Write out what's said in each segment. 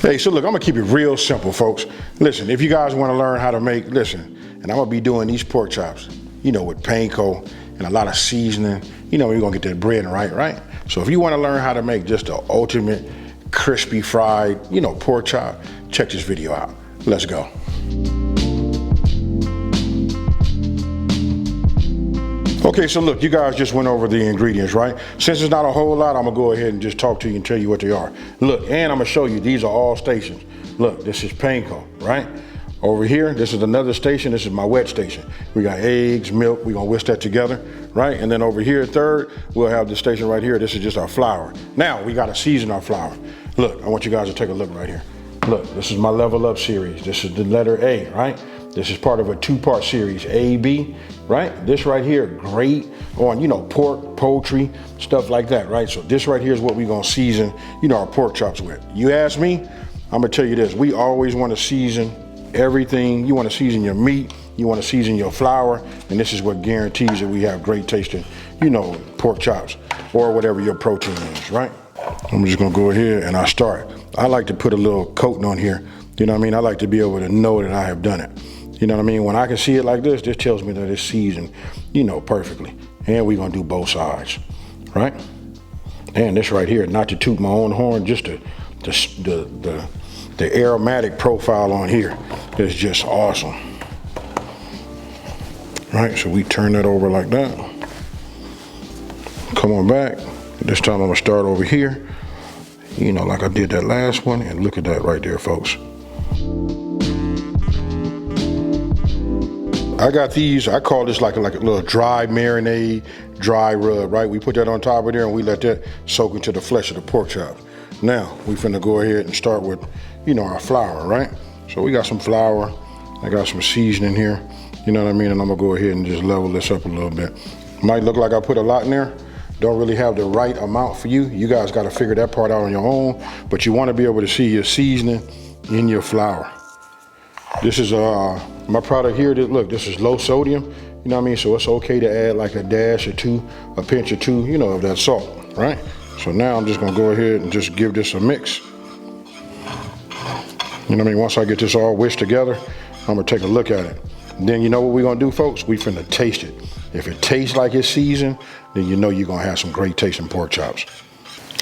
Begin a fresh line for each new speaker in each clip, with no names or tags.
Hey, so look, I'm gonna keep it real simple, folks. Listen, if you guys wanna learn how to make, listen, and I'm gonna be doing these pork chops, you know, with panko and a lot of seasoning, you know, you're gonna get that bread right? So if you wanna learn how to make just the ultimate crispy fried, you know, pork chop, check this video out. Let's go. Okay, so look, you guys just went over the ingredients, right? Since it's not a whole lot, I'm gonna go ahead and just talk to you and tell you what they are. Look, and I'm gonna show you, these are all stations. Look, this is panko, right? Over here, this is another station, this is my wet station. We got eggs, milk, we're gonna whisk that together, right? And then over here, third, we'll have the station right here, this is just our flour. Now, we gotta season our flour. Look, I want you guys to take a look right here. Look, this is my Level Up series. This is the letter A, right? This is part of a two-part series, A, B, right? This right here, great on, you know, pork, poultry, stuff like that, right? So this right here is what we're gonna season, you know, our pork chops with. You ask me, I'm gonna tell you this, we always wanna season everything. You wanna season your meat, you wanna season your flour, and this is what guarantees that we have great tasting, you know, pork chops or whatever your protein is, right? I'm just gonna go ahead and I like to put a little coating on here. You know what I mean? I like to be able to know that I have done it. You know what I mean? When I can see it like this tells me that it's seasoned, you know, perfectly. And we're gonna do both sides, right? And this right here, not to toot my own horn, just the aromatic profile on here is just awesome. Right, so we turn that over like that. Come on back. This time I'm gonna start over here, you know, like I did that last one, and look at that right there, folks. I got these, I call this like a little dry marinade, dry rub, right? We put that on top of there and we let that soak into the flesh of the pork chop. Now, we finna go ahead and start with, you know, our flour, right? So we got some flour, I got some seasoning here, you know what I mean? And I'm gonna go ahead and just level this up a little bit. Might look like I put a lot in there, don't really have the right amount for you. You guys gotta figure that part out on your own, but you wanna be able to see your seasoning in your flour. This is my product here, look, this is low sodium, you know what I mean? So it's okay to add like a dash or two, a pinch or two, you know, of that salt, right? So now I'm just gonna go ahead and just give this a mix. You know what I mean? Once I get this all whisked together, I'm gonna take a look at it. Then you know what we're gonna do, folks? We finna taste it. If it tastes like it's seasoned, then you know you're gonna have some great tasting pork chops.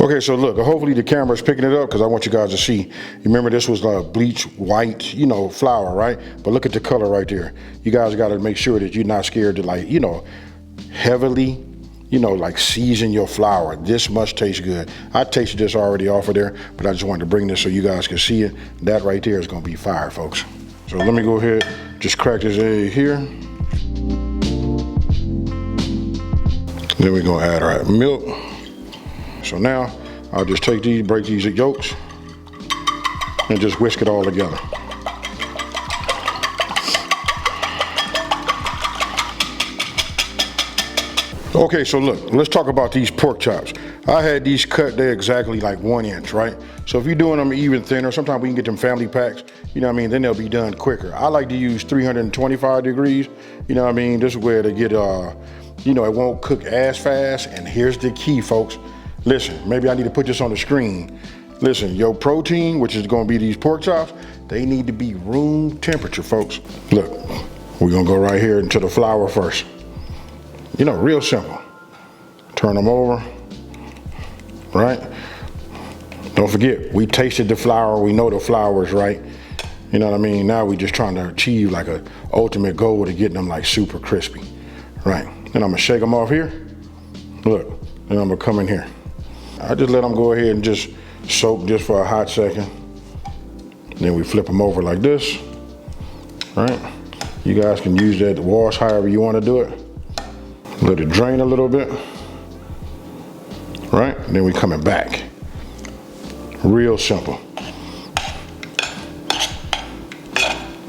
Okay, so look, hopefully the camera's picking it up because I want you guys to see. You remember this was bleach white, you know, flour, right? But look at the color right there. You guys gotta make sure that you're not scared to, like, you know, heavily, you know, like season your flour. This must taste good. I tasted this already off of there, but I just wanted to bring this so you guys can see it. That right there is gonna be fire, folks. So let me go ahead, just crack this egg here. Then we're gonna add our milk. So now I'll just take these, break these yolks, and just whisk it all together. Okay, so look, let's talk about these pork chops. I had these cut, they're exactly like 1 inch, right? So if you're doing them even thinner, sometimes we can get them family packs, you know what I mean? Then they'll be done quicker. I like to use 325 degrees, you know what I mean? This is where they get, you know, it won't cook as fast. And here's the key, folks. Listen, maybe I need to put this on the screen. Listen, your protein, which is gonna be these pork chops, they need to be room temperature, folks. Look, we're gonna go right here into the flour first. You know, real simple. Turn them over, right? Don't forget, we tasted the flour, we know the flour is right. You know what I mean? Now we just trying to achieve like a ultimate goal to getting them like super crispy, right? Then I'm gonna shake them off here. Look, then I'm gonna come in here. I just let them go ahead and just soak just for a hot second. Then we flip them over like this, right? You guys can use that to wash however you want to do it. Let it drain a little bit, right? And then we coming back. Real simple.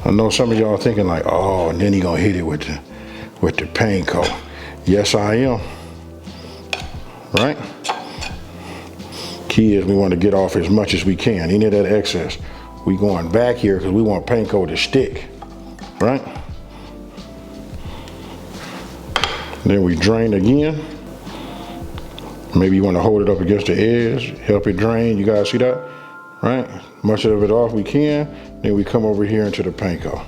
I know some of y'all thinking like, oh, and then he gonna hit it with the panko. Yes, I am, right? Key is we want to get off as much as we can. Any of that excess, we going back here because we want panko to stick, right? Then we drain again. Maybe you want to hold it up against the edge, help it drain. You guys see that, right? much of it off we can. Then we come over here into the panko.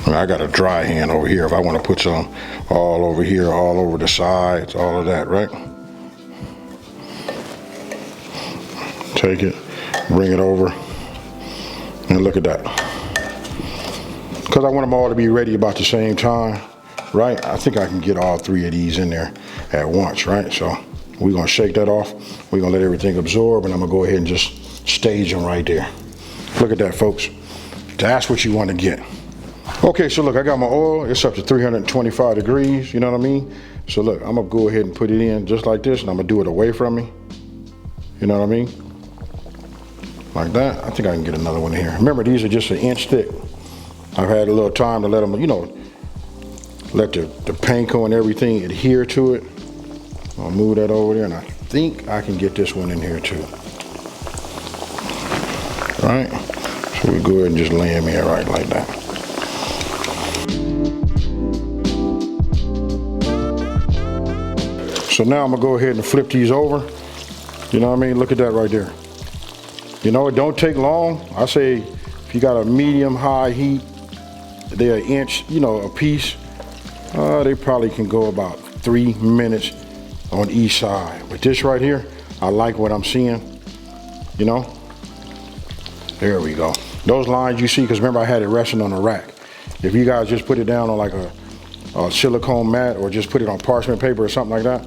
I got a dry hand over here if I want to put some all over here, all over the sides, all of that, right? Take it, bring it over, and look at that. Because I want them all to be ready about the same time, right? I think I can get all 3 of these in there at once, right? So we're gonna shake that off. We're gonna let everything absorb, and I'm gonna go ahead and just stage them right there. Look at that, folks. That's what you want to get. Okay, so look, I got my oil. It's up to 325 degrees, you know what I mean? So look, I'm gonna go ahead and put it in just like this, and I'm gonna do it away from me. You know what I mean? Like that. I think I can get another one in here. Remember, these are just 1 inch thick. I've had a little time to let them, you know, let the panko and everything adhere to it. I'll move that over there, and I think I can get this one in here too. All right? So we go ahead and just lay them in right like that. So now I'm gonna go ahead and flip these over. You know what I mean? Look at that right there. You know, it don't take long. I say if you got a medium high heat, they're 1 inch, you know, a piece. They probably can go about 3 minutes on each side. But this right here, I like what I'm seeing, you know? There we go. Those lines you see, because remember I had it resting on a rack. If you guys just put it down on like a silicone mat or just put it on parchment paper or something like that,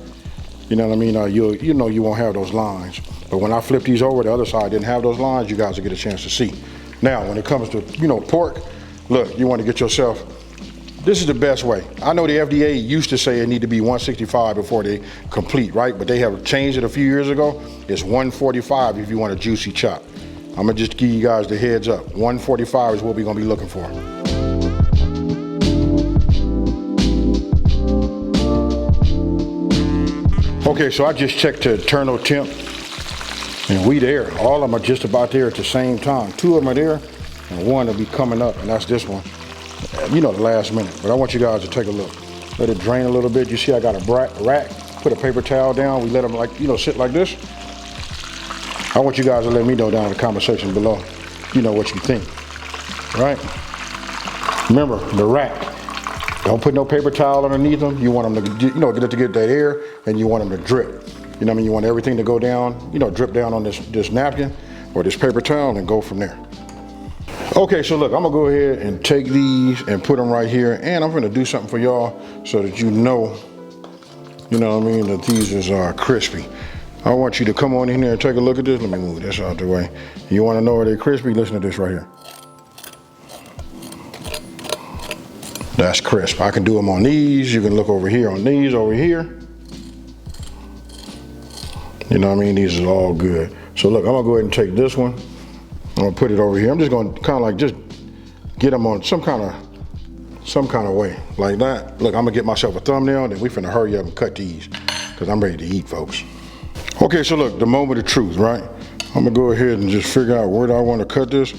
you know what I mean? You know you won't have those lines. But when I flip these over, the other side didn't have those lines, you guys will get a chance to see. Now, when it comes to, you know, pork, look, you want to get yourself, this is the best way. I know the FDA used to say it need to be 165 before they complete, right? But they have changed it a few years ago. It's 145 if you want a juicy chop. I'm gonna just give you guys the heads up. 145 is what we're gonna be looking for. Okay, so I just checked the internal temp, and we there. All of them are just about there at the same time. 2 of them are there, and 1 will be coming up, and that's this one. You know, the last minute. But I want you guys to take a look. Let it drain a little bit. You see I got a rack, put a paper towel down. We let them, like, you know, sit like this. I want you guys to let me know down in the comment section below, you know, what you think, right? Remember, the rack. Don't put no paper towel underneath them. You want them to, you know, get that air, and you want them to drip. You know what I mean? You want everything to go down, you know, drip down on this napkin or this paper towel and go from there. Okay, so look, I'm gonna go ahead and take these and put them right here, and I'm gonna do something for y'all so that you know what I mean, that these is crispy. I want you to come on in here and take a look at this. Let me move this out the way. You wanna know are they crispy? Listen to this right here. That's crisp. I can do them on these. You can look over here on these over here. You know what I mean? These are all good. So look, I'm gonna go ahead and take this one. I'm gonna put it over here. I'm just gonna kind of like just get them on some kind of way like that. Look, I'm gonna get myself a thumbnail, and then we finna hurry up and cut these because I'm ready to eat, folks. Okay, so look, the moment of truth, right? I'm gonna go ahead and just figure out where do I want to cut this.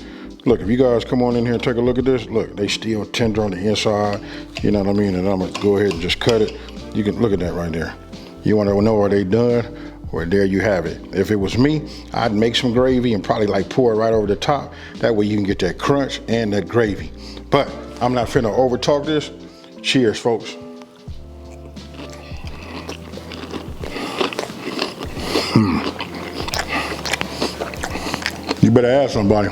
Look, if you guys come on in here and take a look at this, look, they still tender on the inside, you know what I mean? And I'm gonna go ahead and just cut it. You can look at that right there. You wanna know, are they done? Well, there you have it. If it was me, I'd make some gravy and probably like pour it right over the top. That way you can get that crunch and that gravy. But I'm not finna over talk this. Cheers, folks. You better ask somebody.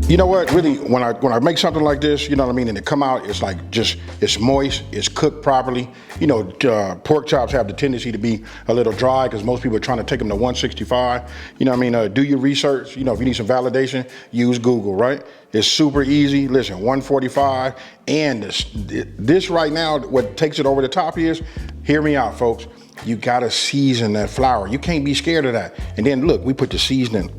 You know what, really, when I make something like this, you know what I mean, and it come out, it's like it's moist, it's cooked properly. You know, pork chops have the tendency to be a little dry because most people are trying to take them to 165. You know what I mean, do your research. You know, if you need some validation, use Google, right? It's super easy. Listen, 145, and this right now, what takes it over the top is, hear me out, folks. You gotta season that flour. You can't be scared of that. And then look, we put the seasoning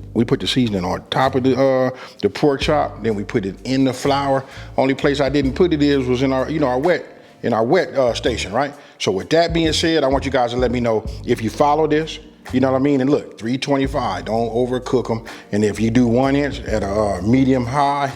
on top of the pork chop. Then we put it in the flour. Only place I didn't put it was in our, you know, our wet station, right? So with that being said, I want you guys to let me know if you follow this. You know what I mean? And look, 325. Don't overcook them. And if you do 1 inch at a medium high,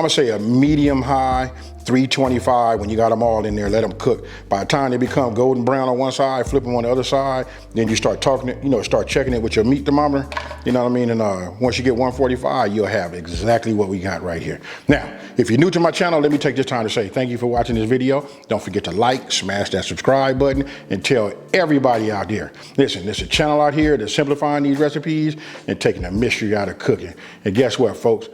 gonna say a medium high, 325 when you got them all in there, let them cook. By the time they become golden brown on one side, flip them on the other side, then you start talking it, start checking it with your meat thermometer, you know what I mean? And once you get 145, you'll have exactly what we got right here. Now, if you're new to my channel, let me take this time to say thank you for watching this video. Don't forget to like, smash that subscribe button, and tell everybody out there, listen, there's a channel out here that's simplifying these recipes and taking the mystery out of cooking. And guess what, folks?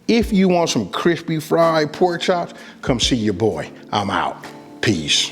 If you want some crispy fried pork chops, come see your boy. I'm out. Peace.